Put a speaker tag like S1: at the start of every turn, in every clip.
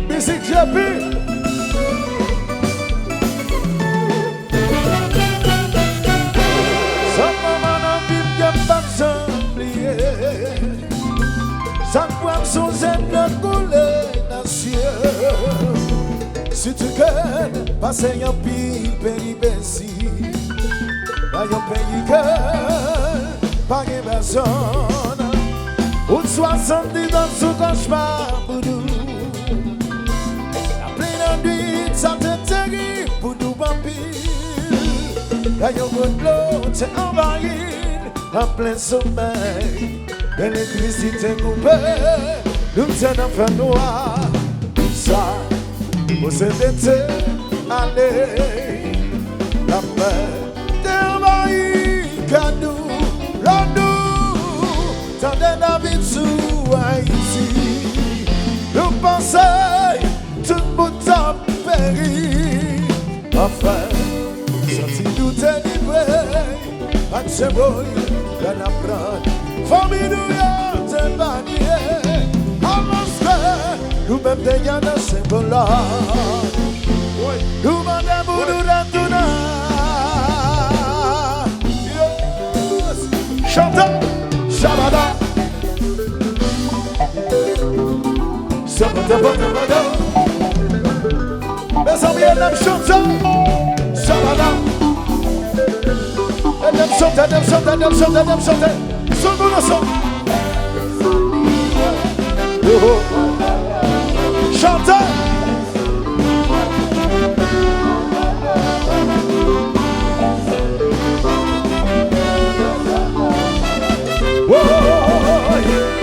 S1: Music JP. Ça me sous un couleur nation. Si tu connais, passer un pile péripétie. Dans un pays que pas de personne. Ou 70 dans ce cauchemar pour nous. La pleine nuit, ça te terrible pour nous vampires. Dans un coup de l'eau, t'es envahi en plein sommeil. Et l'électricité coupée, nous sommes en fin noir. Ça, vous êtes allé. La paix t'envahit qu'à nous, l'on nous, tant de la vie sous Haïti. Nous pensons, tout le monde a péri. Enfin, sorti nous délivrer, à ce boy, d'en apprendre. Famille nous y a manier, avance que nous-mêmes des gars de ce bon-là. Nous mandons pour nous retourner. Chantons, Shabada. Sabada. Mes amis, elle chantons, Shabada. Elle chanter. Son bon son. Chantez.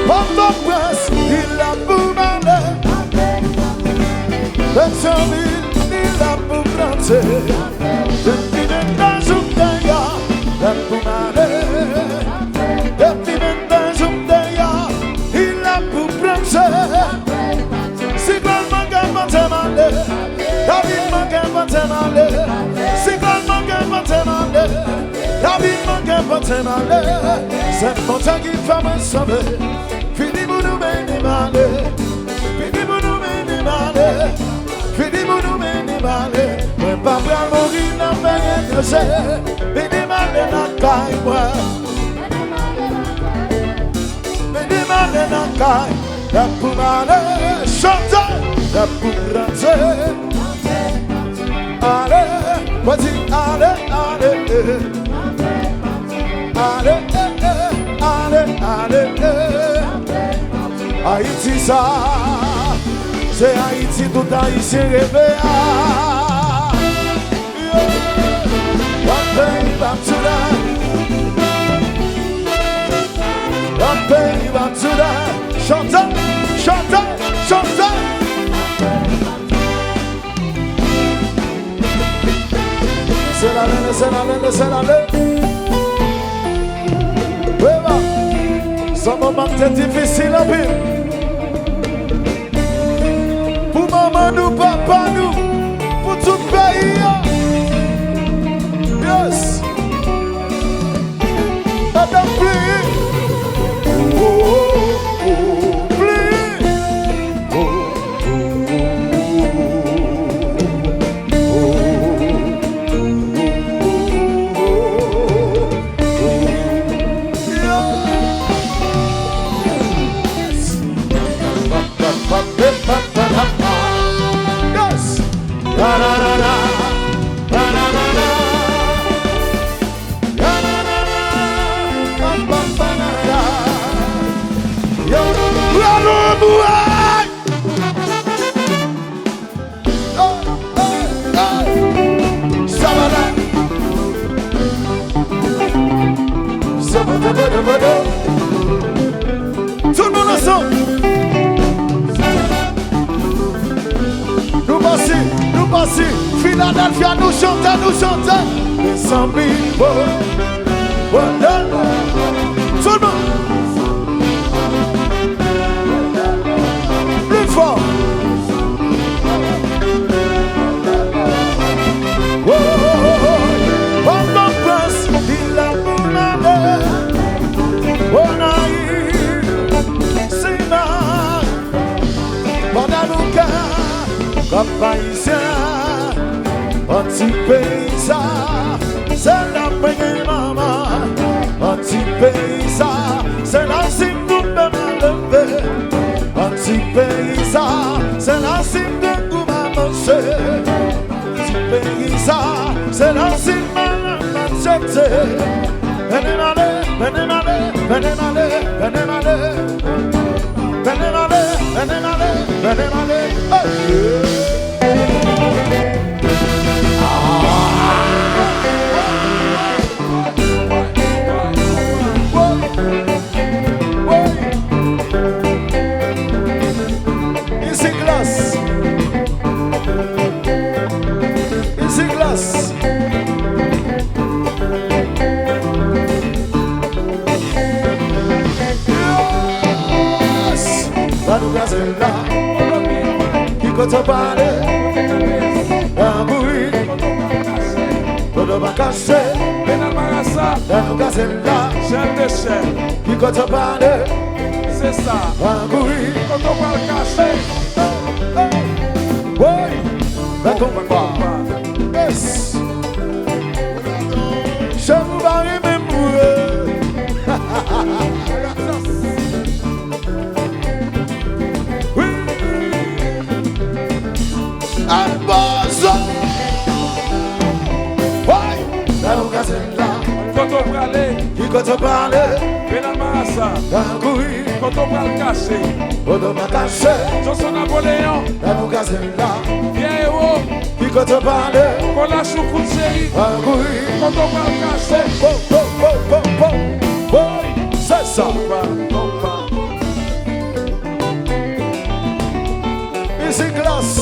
S1: Pendant presse, il a pour m'aller. 25 000, il a pour planter. Depuis le temps, je il a pour m'aller. Depuis 22 jours d'ailleurs, il a pour prendre. C'est quoi le manque à Montemale? David manque à Montemale. C'est quoi le manque à Montemale? David manque à Montemale. C'est mon temps qui va me sauver. Fini pour nous bénimale. Fini pour nous bénimale. Fini pour nous bénimale. Mais pas pour mourir dans le pays de Dieu. Bénimale dans la caille, moi. La pour aller chanter, la pour rentrer. Allez, vas-y, allez. Haïti ça, c'est Haïti tout Haïtien rêvé. One day back to that. One day back to that. Chantez. C'est la laine. Vraiment, ce moment est difficile à vivre. Pour maman nous, papa nous, pour tout le pays. Yes. Madame, please. Tout le monde ensemble. Nous passons aussi. Philadelphia, nous chantons. Les amis, tout le monde. Plus fort. Comme païsien, anti-paysan, c'est la paix maman. Anti-paysan, c'est la cime de me lever. Anti-paysan, c'est la cime de goût manger. Anti-paysan, c'est la cime de manger. Quand on parle, un bruit, on va cacher, dans nos gazelles-là, puis quand on parle, c'est ça, un bruit, quand on va cacher, oui, quand on va pas, yes, je vous marie même un bozo. Ouais, dans nos gazelles-là, quand on va aller, quand on parle, d'un bruit, quand on va le cacher, on va cacher, Johnson Napoléon, dans nos gazelles-là, bien héros, puis quand on parle, qu'on la choucroute série, un bruit, quand on va le cacher, c'est ça. Et c'est glace.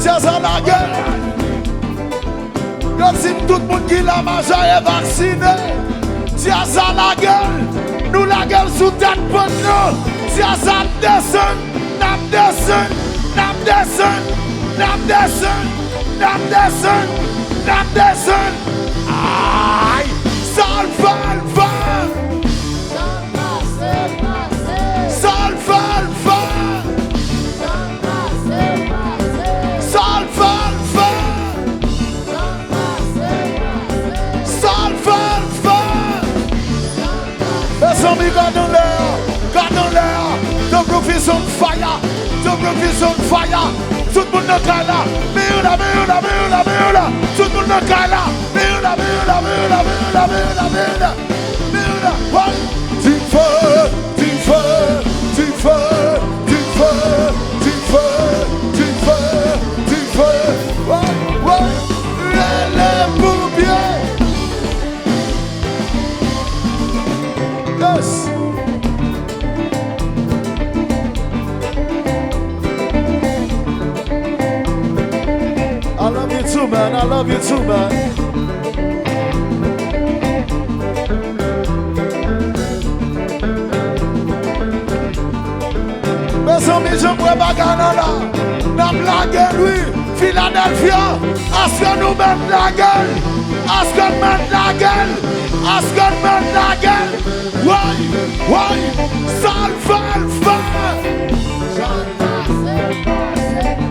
S1: À la gueule. Comme si tout le monde qui l'a mangé est vacciné. Tiens ça la gueule. Nous la gueule sous tête pour nous. Tiens ça descend. Nam descend. Nam descend. Nam descend. Nam descend. Nam descend. Aïe. Salval val. Salval val. Gardons l'air, the roof is on fire, the roof is on fire. Tout le monde est là, miula, tout le monde est là, miula. Du feu, les bourbiers. Yes. I love you too, man. I love you too, man. Mes amis, je me bagarre là. La blague, lui. Philadelphia, est-ce que nous mettons la gueule? Est-ce que nous mettons la gueule? Est-ce que nous mettons la gueule? Oui, Salvalfa!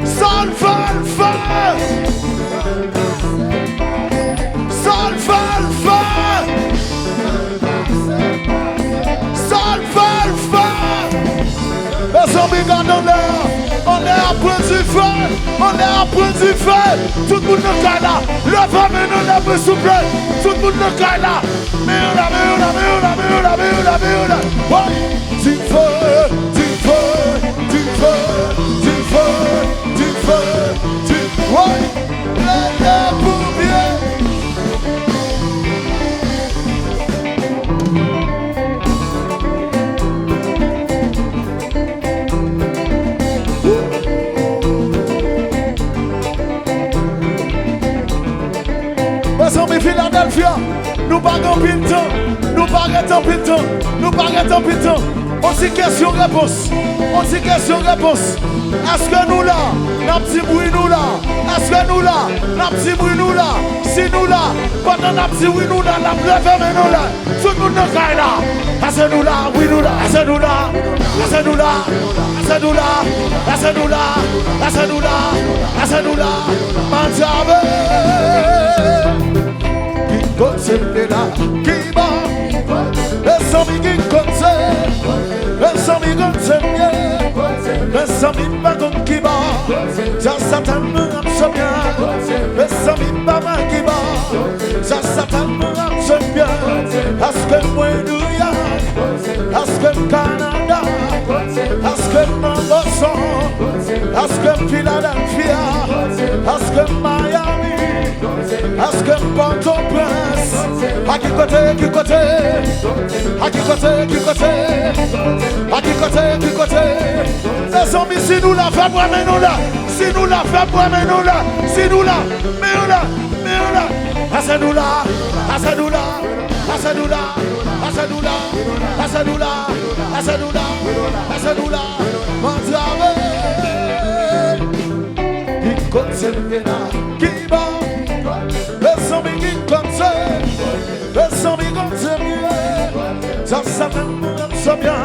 S1: Salvalfa! Salvalfa! Salvalfa! Les amis, regardons l'air. On est à point du feu, on est à point du feu. Tout le monde nous caille là. Levez nous lève s'il vous plaît. Tout le monde nous caille là. Mais oui, du feu, du feu, du feu, du feu, du feu, du feu. Oui, les pompiers. Philadelphia, nous parlons pile temps, nous parlons pile temps, nous parlons pile temps. On dit question-réponse, on dit question-réponse. Est-ce que nous là, n'a petit bruit nous là? Est-ce que nous là, n'a petit bruit nous là? Si nous là, pendant n'a petit bruit nous là, n'a levé mais nous là, tout le monde nous caille là. Est-ce que nous là, oui nous là, est-ce que nous là, est-ce que nous là, est-ce que nous là, est-ce que nous là, est-ce que nous là, est-ce que nous là, Manjabe. Continue là, qui va? Les amis qui continuent, les amis continuent, les amis qui va, j'ai Satan me ramène bien, les amis qui va, j'ai Satan me ramène bien, est-ce que moi New York, est-ce que Canada, est-ce que Boston, est-ce que Philadelphia, est-ce que Miami, est-ce que Port-au-Prince, à qui côté, qui côté, à qui côté, qui côté, à qui côté, qui côté. Les amis, si nous la faisons, mais nous là, si nous la faisons, mais nous là, si nous là, mais nous là, mais nous là, à ce nous là, à ce nous là, à ce nous là, à ce nous là, à ce nous là, à ce nous là, à ce nous là, mon Dieu, qui continue là, qui va. Les amis qui continuent, les amis continuent, ça Satan me ramène bien,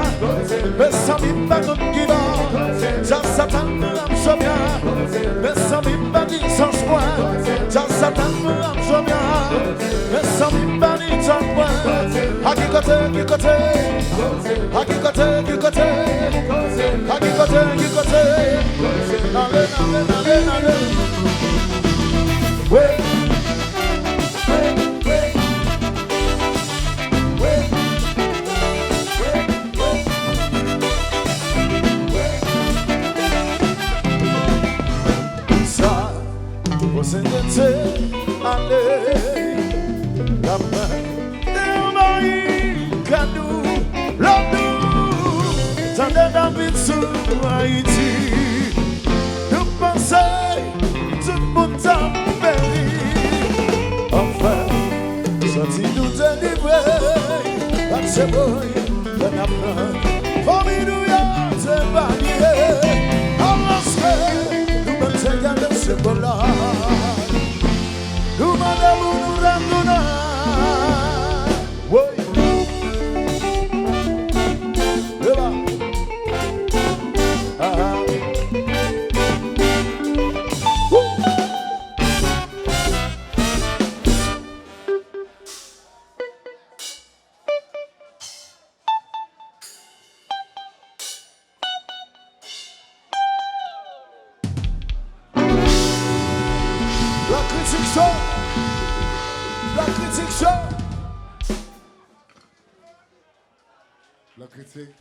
S1: les amis qui va, ça Satan me ramène bien, les amis sans point, ça Satan me ramène bien, les amis sans point, à qui côté, qui côté, à qui côté, qui côté, à qui côté, qui côté, allez, allez, allez, ouais. Allez, la main de Maï, Kadou, l'Abdou, t'en David sur Haïti. Nous pensons, tout le monde t'a péri. Enfin, sorti nous délivrer, par ce boy, d'un apprend, famille nous y'a c'est varié. Avancez, nous mettons dans ce bon-là. Nous mandons nous rendons. Oui. La critique show. La critique show. La critique.